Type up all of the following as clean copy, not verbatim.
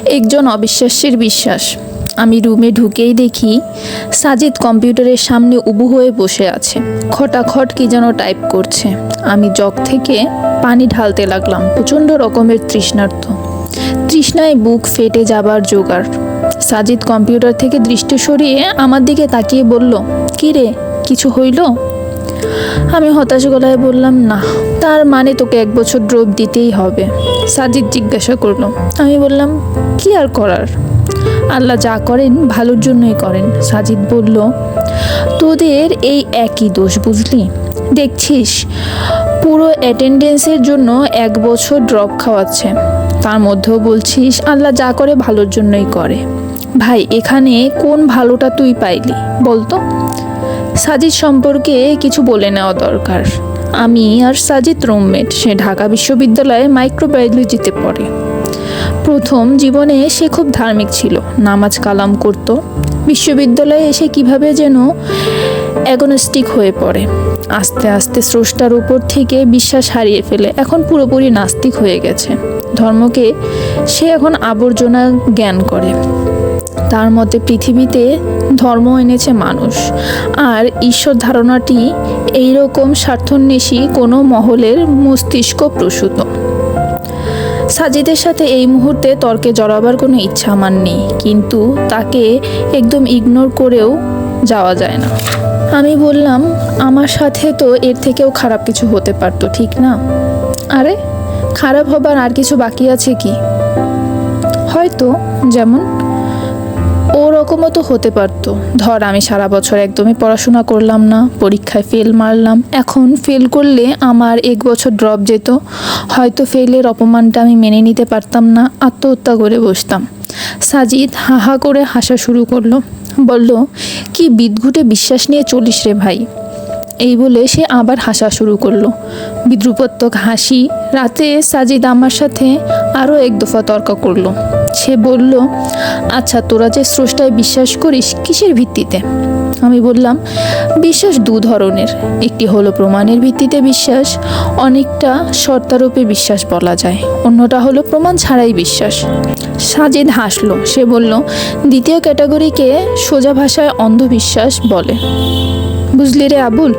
একজন অবিশ্বাস্যের বিশ্বাস। আমি রুমে ঢুকেই দেখি সাজিদ কম্পিউটারের সামনে উবু হয়ে বসে আছে, খটাখট কি যেন টাইপ করছে। আমি জগ থেকে পানি ঢালতে লাগলাম, প্রচণ্ড রকমের তৃষ্ণায় বুক ফেটে যাবার জোগাড়। সাজিদ কম্পিউটার থেকে দৃষ্টি সরিয়ে আমার দিকে তাকিয়ে বলল, কী রে, কিছু হইল? আমি হতাশ গলায় বললাম, না। তার মানে তোকে 1 বছর ড্রপ দিতেই হবে? সাজিদ জিজ্ঞাসা করলো। আমি বললাম, কি আর করার, আল্লাহ যা করেন ভালোর জন্যই করেন। সাজিদ বলল, তোদের এই একই দোষ, বুঝলি? দেখছিস পুরো অ্যাটেন্ডেন্সের জন্য 1 বছর ড্রপ খাওয়াচ্ছে, তার মধ্যেও বলছিস আল্লাহ যা করে ভালোর জন্যই করে। ভাই, এখানে কোন ভালোটা তুই পাইলি বলতো? সাজিদ সম্পর্কে কিছু বলে নেওয়া দরকার। আমি আর সাজিদ রুমমেট। সে ঢাকা বিশ্ববিদ্যালয়ে মাইক্রোবায়োলজিতে পড়ে। প্রথম জীবনে সে খুব ধার্মিক ছিল, নামাজ কালাম করত। বিশ্ববিদ্যালয়ে এসে কিভাবে যেন অ্যাগনস্টিক হয়ে পড়ে। আস্তে আস্তে স্রষ্টার উপর থেকে বিশ্বাস হারিয়ে ফেলে। এখন পুরোপুরি নাস্তিক হয়ে গেছে। ধর্মকে সে এখন আবর্জনা জ্ঞান করে। তার মতে পৃথিবীতে ধর্ম এনেছে মানুষ, আর ঈশ্বর ধারণাটি এইরকম স্বার্থন্বেষী কোনো মহলের মস্তিষ্ক প্রসূত। সাজিদের সাথে এই মুহূর্তে তর্কে জড়াবার কোনো ইচ্ছা আমার নেই, কিন্তু তাকে একদম ইগনোর করেও যাওয়া যায় না। আমি বললাম, আমার সাথে তো এর থেকেও খারাপ কিছু হতে পারতো, ঠিক না? আরে, খারাপ হবার আর কিছু বাকি আছে কি? হয়তো, যেমন ওরকমও তো হতে পারতো। ধর, আমি সারা বছর একদমই পড়াশোনা করলাম না, পরীক্ষায় ফেল মারলাম। এখন ফেল করলে আমার 1 বছর ড্রপ যেত। হয়তো ফেলের অপমানটা আমি মেনে নিতে পারতাম না, আত্মহত্যা করে বসতাম। সাজিদ হাহা করে হাসা শুরু করলো, বলল, কি বিদঘুটে বিশ্বাস নিয়ে চলিস রে ভাই। এই বলে সে আবার হাসা শুরু করলো, বিদ্রুপাত্মক হাসি। রাতে সাজিদ আমার সাথে আরও 1 দফা তর্ক করলো। সে বলল, আচ্ছা, তোরা যে স্রষ্টায় বিশ্বাস করিস, কিসের ভিত্তিতে? আমি বললাম, বিশ্বাস 2 ধরনের। একটি হলো প্রমাণের ভিত্তিতে বিশ্বাস, অনেকটা শর্তারোপে বিশ্বাস বলা যায়। অন্যটা হলো প্রমাণ ছাড়াই বিশ্বাস। সাজিদ হাসলো। সে বলল, দ্বিতীয় ক্যাটাগরিকে সোজা ভাষায় অন্ধবিশ্বাস বলে। বুঝলি রে আবুল?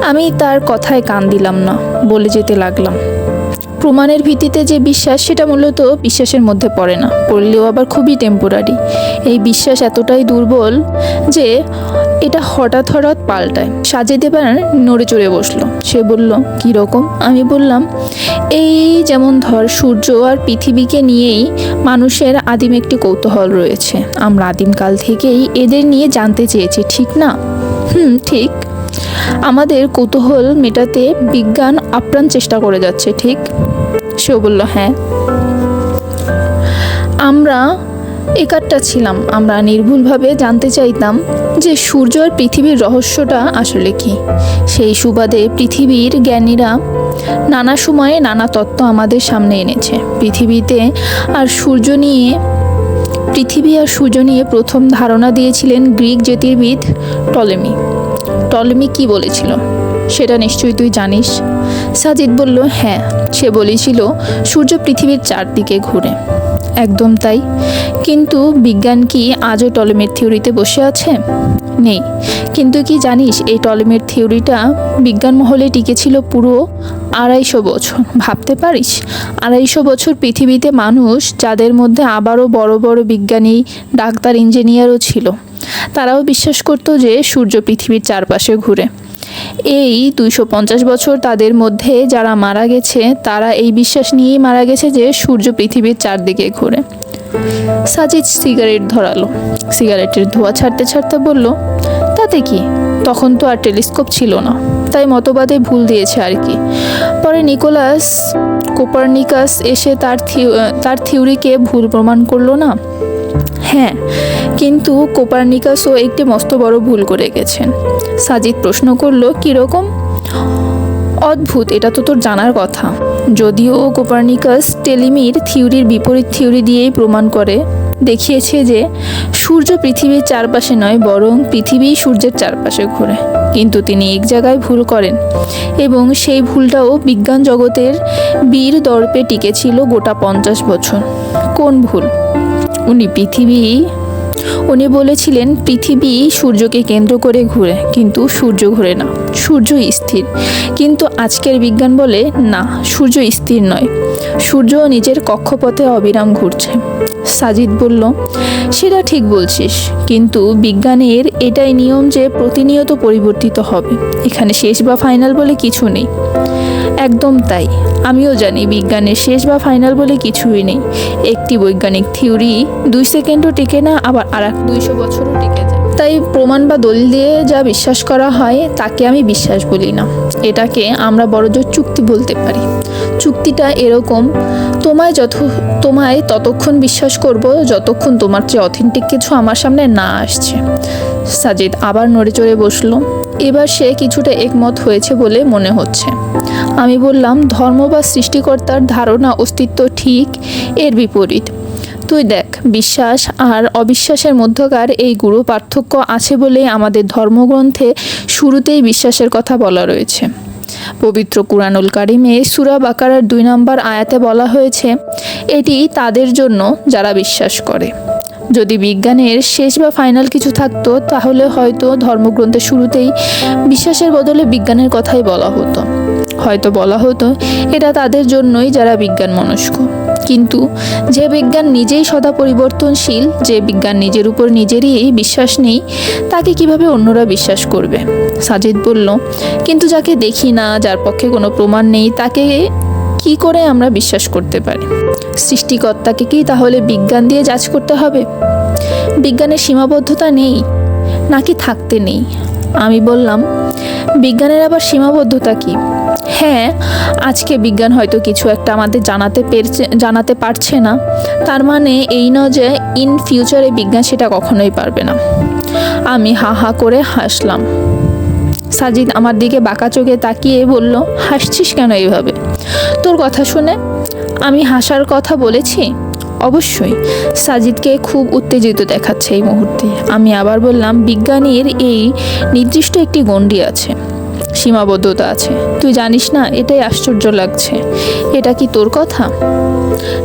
আমি তার কথায় কান দিলাম না, বলে যেতে লাগলাম, প্রমাণের ভিত্তিতে যে বিশ্বাস, সেটা মূলত বিশ্বাসের মধ্যে পড়ে না, পড়লেও আবার খুবই টেম্পোরারি। এই বিশ্বাস এতটাই দুর্বল যে এটা হঠাৎ পাল্টায়। সাজিদ এবার নড়ে চড়ে বসলো। সে বলল, কীরকম? আমি বললাম, এই যেমন ধর, সূর্য আর পৃথিবীকে নিয়েই মানুষের আদিম একটি কৌতূহল রয়েছে। আমরা আদিমকাল থেকেই এদের নিয়ে জানতে চেয়েছি, ঠিক না? ঠিক। আমাদের কৌতূহল মেটাতে বিজ্ঞান আপ্রাণ চেষ্টা করে যাচ্ছে, ঠিক? সেও বলল, হ্যাঁ। আমরা একাট্টা ছিলাম। আমরা নির্ভুলভাবে জানতে চাইতাম যে সূর্য আর পৃথিবীর রহস্যটা আসলে কি। সেই সুবাদে পৃথিবীর জ্ঞানীরা নানা সময়ে নানা তত্ত্ব আমাদের সামনে এনেছে। পৃথিবী আর সূর্য নিয়ে প্রথম ধারণা দিয়েছিলেন গ্রিক জ্যোতির্বিদ টলেমি। টলেমি কি বলেছিল সেটা নিশ্চয়ই তুই জানিস। সাজিদ বলল, হ্যাঁ। সে বলেছিল সূর্য পৃথিবীর চারদিকে ঘুরে। একদম তাই। কিন্তু বিজ্ঞান কি আজও টলেমির থিওরিতে বসে আছে? নেই। কিন্তু কি জানিস, এই টলেমির থিওরিটা বিজ্ঞান মহলে টিকেছিল পুরো 250 বছর। ভাবতে পারিস, 250 বছর পৃথিবীতে মানুষ, যাদের মধ্যে আবারও বড় বড় বিজ্ঞানী, ডাক্তার, ইঞ্জিনিয়ারও ছিল, তারাও বিশ্বাস করতো যে সূর্য পৃথিবীর চারপাশে ঘুরে। এই 250 বছর তাদের মধ্যে যারা মারা গেছে, তারা এই বিশ্বাস নিয়েই মারা গেছে যে সূর্য পৃথিবীর চারদিকে ঘুরে। সাজিদ সিগারেট ধরালো। সিগারেটের ধোঁয়া ছাড়তে ছাড়তে বলল, তাতে কি? তখন তো আর টেলিস্কোপ ছিল না, তাই মতবাদে ভুল দিয়েছে আর কি। পরে নিকোলাস কোপারনিকাস এসে তার থিওরিকে ভুল প্রমাণ করলো না? হ্যাঁ, কিন্তু কোপারনিকাসও একটি মস্ত বড় ভুল করে গেছেন। সাজিদ প্রশ্ন করল, কীরকম? অদ্ভুত, এটা তো তোর জানার কথা। যদিও কোপারনিকাস টেলিমির থিওরির বিপরীত থিওরি দিয়েই প্রমাণ করে দেখিয়েছে যে সূর্য পৃথিবীর চারপাশে নয়, বরং পৃথিবী সূর্যের চারপাশে ঘোরে। কিন্তু তিনি এক জায়গায় ভুল করেন, এবং সেই ভুলটাও বিজ্ঞান জগতের বীর দর্পে টিকেছিল গোটা 50 বছর। কোন ভুল? উনি বলেছিলেন পৃথিবী সূর্যকে কেন্দ্র করে ঘুরে, কিন্তু সূর্য ঘুরে না, সূর্য স্থির। কিন্তু আজকের বিজ্ঞান বলে না, সূর্য স্থির নয়, সূর্য নিজের কক্ষপথে অবিরাম ঘুরছে। সাজিদ বলল, সেটা ঠিক বলছিস, কিন্তু বিজ্ঞানের এটাই নিয়ম যে প্রতিনিয়ত পরিবর্তিত হবে, এখানে শেষ বা ফাইনাল বলে কিছু নেই। একদম তাই, আমিও জানি বিজ্ঞানের শেষ বা ফাইনাল বলে কিছুই নেই। একটি বৈজ্ঞানিক থিওরি 2 সেকেন্ডও টিকে না, আবার আর 200 বছরও টিকে যায়। তাই প্রমাণ বা দলিল দিয়ে যা বিশ্বাস করা হয় তাকে আমি বিশ্বাস বলি না, এটাকে আমরা বড়জোর চুক্তি বলতে পারি। চুক্তিটা এরকম, তোমায় ততক্ষণ বিশ্বাস করব যতক্ষণ তোমার চেয়ে অথেন্টিক কিছু আমার সামনে না আসছে। সাজিদ আবার নড়ে চড়ে বসলো। এবার সে কিছুটা একমত হয়েছে বলে মনে হচ্ছে। আমি বললাম, ধর্ম বা সৃষ্টিকর্তার ধারণা অস্তিত্ব ঠিক এর বিপরীত। তুই দেখ, বিশ্বাস আর অবিশ্বাসের মধ্যকার এই গুরু পার্থক্য আছে বলেই আমাদের ধর্মগ্রন্থে শুরুতেই বিশ্বাসের কথা বলা রয়েছে। পবিত্র কুরআনুল কারিমে সূরা বাকারার 2 নম্বর আয়াতে বলা হয়েছে, এটি তাদের জন্য যারা বিশ্বাস করে। যদি বিজ্ঞানের শেষ বা ফাইনাল কিছু থাকতো তাহলে হয়তো ধর্মগ্রন্থের শুরুতেই বিশ্বাসের বদলে বিজ্ঞানের কথাই বলা হতো। এটা তাদের জন্যই যারা বিজ্ঞান মনস্ক। কিন্তু যে বিজ্ঞান নিজেই সদা পরিবর্তনশীল, যে বিজ্ঞান নিজের উপর নিজেরই বিশ্বাস নেই, তাকে কিভাবে অন্যরা বিশ্বাস করবে? সাজিদ বলল, কিন্তু যাকে দেখি না, যার পক্ষে কোনো প্রমাণ নেই, তাকে কি করে আমরা বিশ্বাস করতে পারি? সৃষ্টিকর্তাকে কি তাহলে বিজ্ঞান দিয়ে যাচ করতে হবে? বিজ্ঞানের সীমাবদ্ধতা নেই নাকি থাকতে নেই? আমি বললাম, বিজ্ঞানের আবার সীমাবদ্ধতা কি? হ্যাঁ, আজকে বিজ্ঞান হয়তো কিছু একটা আমাদের জানাতে পারছে না, তার মানে এই নয় যে ইন ফিউচারে বিজ্ঞান সেটা কখনোই পারবে না। আমি হা হা করে হাসলাম। সাজিদ আমার দিকে বাঁকা চোখে তাকিয়ে বলল, হাসছিস কেন এইভাবে? তোর কথা শুনে আমি হাসার কথা বলেছি? অবশ্যই। সাজিদকে খুব উত্তেজিত দেখাচ্ছে এই মুহূর্তে। আমি আবার বললাম, বিজ্ঞানীর এই নির্দিষ্ট একটি গণ্ডি আছে, সীমাবদ্ধতা আছে। তুই জানিস না? এটাই আশ্চর্য লাগছে। এটা কি তোর কথা?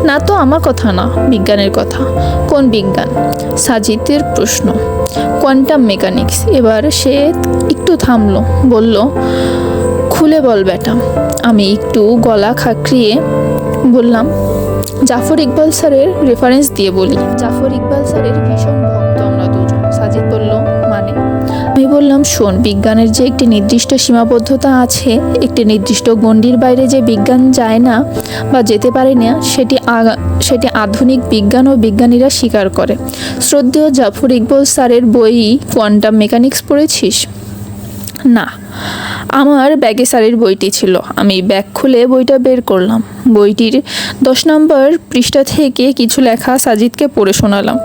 না তো, আমার কথা না, বিজ্ঞানের কথা। কোন বিজ্ঞান? সাজিদের প্রশ্ন। Quantum mechanics. এবার সে একটু থামলো, বলল, খুলে বল বেটা। আমি একটু গলা খাঁকড়িয়ে বললাম, জাফর ইকবাল স্যারের রেফারেন্স দিয়ে বলি। জাফর ইকবাল স্যারের ভীষণ ভক্ত আমরা দুজন। সাজিদ বলল, মানে? আমি বললাম, শোন, বিজ্ঞানের যে একটি নির্দিষ্ট সীমাবদ্ধতা আছে, একটি নির্দিষ্ট গণ্ডির বাইরে যে বিজ্ঞান যায় না বা যেতে পারে না, সেটি আধুনিক বিজ্ঞান ও বিজ্ঞানীরা স্বীকার করে। শ্রদ্ধেয় জাফর ইকবাল স্যারের বই কোয়ান্টাম মেকানিক্স পড়েছিস? না, আমার ব্যাগে স্যারের বইটি ছিল। আমি ব্যাগ খুলে বইটা বের করলাম। বইটির 10 নম্বর পৃষ্ঠা থেকে কিছু লেখা সাজিদকে পড়ে শোনালাম।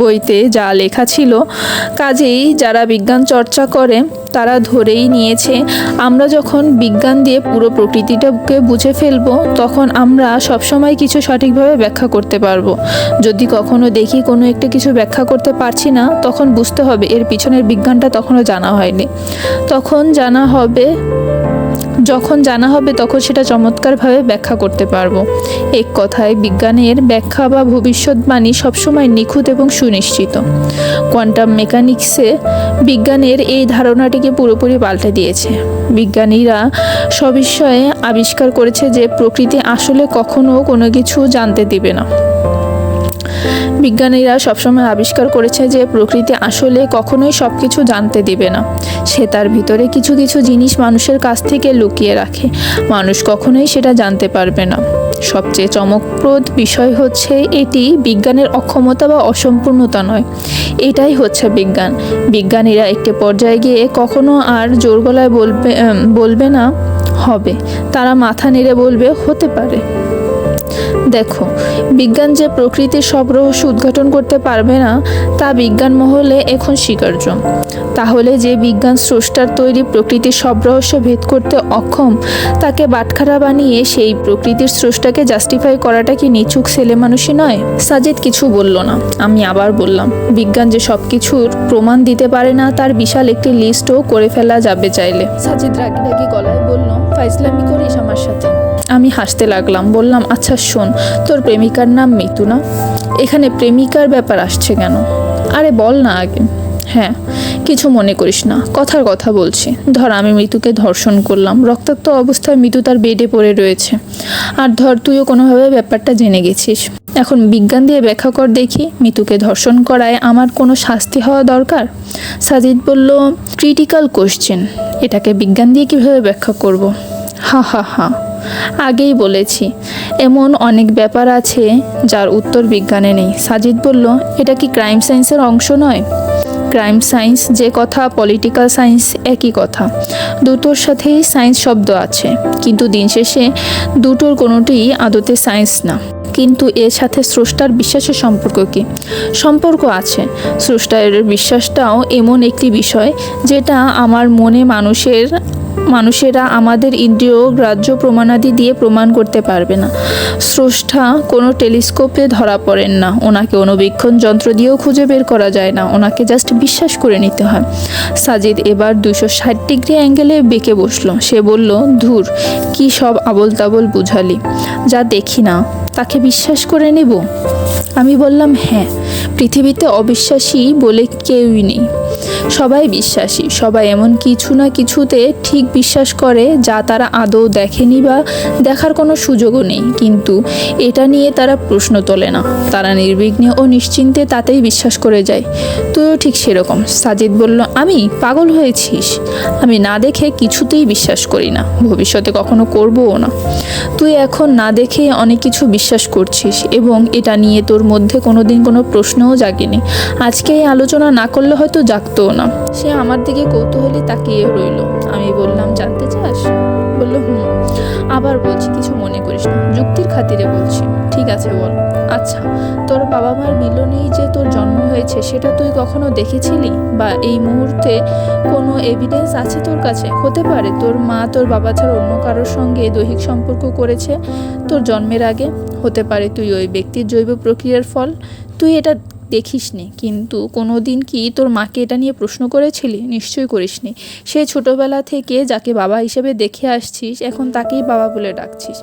বইতে যা লেখা ছিল, কাজেই যারা বিজ্ঞান চর্চা করে তারা ধরেই নিয়েছে আমরা যখন বিজ্ঞান দিয়ে পুরো প্রকৃতিটাকে বুঝে ফেলবো, তখন আমরা সবসময় কিছু সঠিকভাবে ব্যাখ্যা করতে পারবো। যদি কখনো দেখি কোনো একটা কিছু ব্যাখ্যা করতে পারছি না, তখন বুঝতে হবে এর পিছনের বিজ্ঞানটা তখনও জানা হয়নি। যখন জানা হবে তখন সেটা চমৎকারভাবে ব্যাখ্যা করতে পারবো। এক কথায়, বিজ্ঞানের ব্যাখ্যা বা ভবিষ্যৎবাণী সবসময় নিখুঁত এবং সুনিশ্চিত। কোয়ান্টাম মেকানিক্সে বিজ্ঞানের এই ধারণাটিকে পুরোপুরি পাল্টে দিয়েছে। বিজ্ঞানীরা সবিস্ময়ে আবিষ্কার করেছে যে প্রকৃতি আসলে কখনো কোনো কিছু জানতে দিবে না। বিজ্ঞানীরা সবসময় আবিষ্কার করেছে যে প্রকৃতি আসলে কখনোই সব কিছু জানতে দিবে না। সে তার ভিতরে কিছু কিছু জিনিস মানুষের কাছ থেকে লুকিয়ে রাখে। মানুষ কখনোই সেটা জানতে পারবে না। সবচেয়ে চমকপ্রদ বিষয় হচ্ছে, এটি বিজ্ঞানের অক্ষমতা বা অসম্পূর্ণতা নয়, এটাই হচ্ছে বিজ্ঞান। বিজ্ঞানীরা একটি পর্যায়ে গিয়ে কখনো আর জোর গলায় বলবে না হবে, তারা মাথা নেড়ে বলবে হতে পারে। দেখো, বিজ্ঞান যে প্রকৃতির সব রহস্য উদ্ঘাটন করতে পারবে না, তা বিজ্ঞান মহলে এখন স্বীকার্য। তাহলে যে বিজ্ঞান স্রষ্টার তৈরি প্রকৃতির সব রহস্য ভেদ করতে অক্ষম, তাকে বাটখারা বানিয়ে সেই প্রকৃতির স্রষ্টাকে জাস্টিফাই করাটা কি নিছক ছেলে মানুষই নয়? সাজিদ কিছু বলল না। আমি আবার বললাম, বিজ্ঞান যে সব কিছুর প্রমাণ দিতে পারে না, তার বিশাল একটি লিস্টও করে ফেলা যাবে চাইলে। সাজিদ রাগি রাগি গলায় বলল, ফাইজলামি করিস আমার সাথে? আমি হাসতে লাগলাম, বললাম আচ্ছা শোন, তোর প্রেমিকার নাম মিতু না? এখানে প্রেমিকার ব্যাপার আসছে কেন? আরে বল না আগে। হ্যাঁ, কিছু মনে করিস না, কথার কথা বলছি। ধর আমি মিতুকে ধর্ষণ করলাম, রক্তাক্ত অবস্থায় মিতু তার বেডে পড়ে রয়েছে, আর ধর তুইও কোনোভাবে ব্যাপারটা জেনে গেছিস। এখন বিজ্ঞান দিয়ে ব্যাখ্যা কর দেখি, মিতুকে ধর্ষণ করায় আমার কোনো শাস্তি হওয়া দরকার? সাজিদ বলল, ক্রিটিক্যাল কোশ্চেন, এটাকে বিজ্ঞান দিয়ে কীভাবে ব্যাখ্যা করব? হা হা হা, আগেই বলেছি এমন অনেক ব্যাপার আছে যার উত্তর বিজ্ঞানে নেই। সাজিদ বলল, এটা কি ক্রাইম সায়েন্সের অংশ নয়? ক্রাইম সায়েন্স যে কথা, পলিটিক্যাল সায়েন্স একই কথা। দুটোর সাথেই সায়েন্স শব্দ আছে, কিন্তু দিন শেষে দুটোর কোনোটিই আদতে সায়েন্স না। কিন্তু এর সাথে স্রষ্টার বিশ্বাসের সম্পর্ক কি? সম্পর্ক আছে। স্রষ্টার বিশ্বাসটাও এমন একটি বিষয় যেটা আমার মনে মানুষেরা আমাদের ইন্দ্রিয় গ্রাহ্য প্রমাণাদি দিয়ে প্রমাণ করতে পারবে না। স্রষ্টা কোনো টেলিস্কোপে ধরা পড়েন না, ওনাকে অণুবীক্ষণ যন্ত্র দিয়েও খুঁজে বের করা যায় না, ওনাকে জাস্ট বিশ্বাস করে নিতে হয়। সাজিদ এবার 260 ডিগ্রি অ্যাঙ্গেলে বেঁকে বসলো। সে বলল, ধুর, কি সব আবল তাবল বুঝালি, যা দেখি না তাকে বিশ্বাস করে নেব? আমি বললাম, হ্যাঁ, পৃথিবীতে অবিশ্বাসী বলে কেউই নেই, সবাই বিশ্বাসী। সবাই এমন কিছু না কিছুতে ঠিক বিশ্বাস করে যা তারা আদৌ দেখেনি বা দেখার কোনো সুযোগও নেই, কিন্তু এটা নিয়ে তারা প্রশ্ন তোলে না। তারা নির্বিঘ্নে ও নিশ্চিন্তে তাতেই বিশ্বাস করে যায়। তুইও ঠিক সেরকম। সাজিদ বলল, আমি পাগল হয়েছিস? আমি না দেখে কিছুতেই বিশ্বাস করি না, ভবিষ্যতে কখনো করবও না। তুই এখন না দেখে অনেক কিছু বিশ্বাস করছিস এবং এটা নিয়ে তোর মধ্যে কোনোদিন কোনো প্রশ্নও জাগেনি। আজকে এই আলোচনা না করলে হয়তো জাগতও না। সে আমার দিকে কৌতূহলী তাকিয়ে রইল। আমি বললাম, জানতে চাস? বলল, হুম। আবার বলছি, কিছু মনে করিস না, যুক্তির খাতিরে বলছি। ঠিক আছে, বল। আচ্ছা, তোর বাবা মার মিলনেই যে তোর জন্ম হয়েছে সেটা তুই কখনো দেখেছিলি? বা এই মুহূর্তে কোনো এভিডেন্স আছে তোর কাছে? হতে পারে তোর মা তোর বাবা ছাড়া অন্য কারোর সঙ্গে দৈহিক সম্পর্ক করেছে তোর জন্মের আগে। হতে পারে তুই ওই ব্যক্তির জৈব প্রক্রিয়ার ফল। তুই এটা দেখিসনি, কিন্তু কোনো দিন কি তোর মাকে এটা নিয়ে প্রশ্ন করেছিলি? নিশ্চয়ই করিসনি। সে ছোটোবেলা থেকে যাকে বাবা হিসেবে দেখে আসছিস এখন তাকেই বাবা বলে ডাকছিস,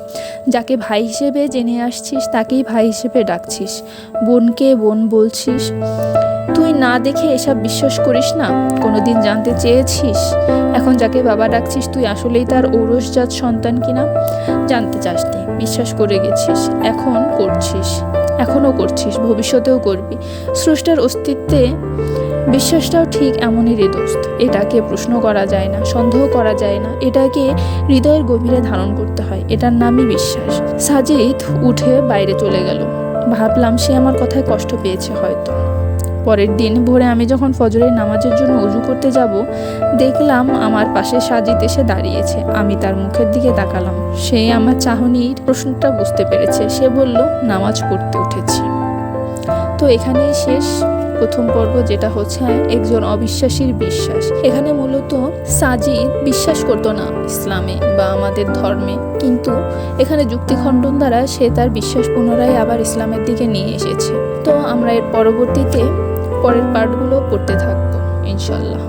যাকে ভাই হিসেবে জেনে আসছিস তাকেই ভাই হিসেবে ডাকছিস, বোনকে বোন বলছিস। তুই না দেখে এসব বিশ্বাস করিস না? কোনো দিন জানতে চেয়েছিস এখন যাকে বাবা ডাকছিস তুই আসলেই তার ঔরসজাত সন্তান কিনা? জানতে চাসনি, বিশ্বাস করে গেছিস, এখন করছিস, এখনও করছিস, ভবিষ্যতেও করবি। স্রষ্টার অস্তিত্বে বিশ্বাসটাও ঠিক এমনই রে দোস্ত। এটাকে প্রশ্ন করা যায় না, সন্দেহ করা যায় না, এটাকে হৃদয়ের গভীরে ধারণ করতে হয়। এটার নামই বিশ্বাস। সাজিদ উঠে বাইরে চলে গেল। ভাবলাম সে আমার কথায় কষ্ট পেয়েছে হয়তো। পরের দিন ভোরে আমি যখন ফজরের নামাজের জন্য উজু করতে যাব, দেখলাম আমার পাশে সাজিদ এসে দাঁড়িয়েছে। আমি তার মুখের দিকে তাকালাম। সে আমার চাহনির প্রশ্নটা বুঝতে পেরেছে। সে বলল, নামাজ পড়তে উঠেছি। তো এখানেই শেষ প্রথম পর্ব, যেটা হচ্ছে একজন অবিশ্বাসীর বিশ্বাস। এখানে মূলত সাজিদ বিশ্বাস করতো না ইসলামে বা আমাদের ধর্মে, কিন্তু এখানে যুক্তিখণ্ডন দ্বারা সে তার বিশ্বাস পুনরায় আবার ইসলামের দিকে নিয়ে এসেছে। তো আমরা এর পরবর্তীতে পরের পার্টগুলো পড়তে থাকবো ইনশাল্লাহ।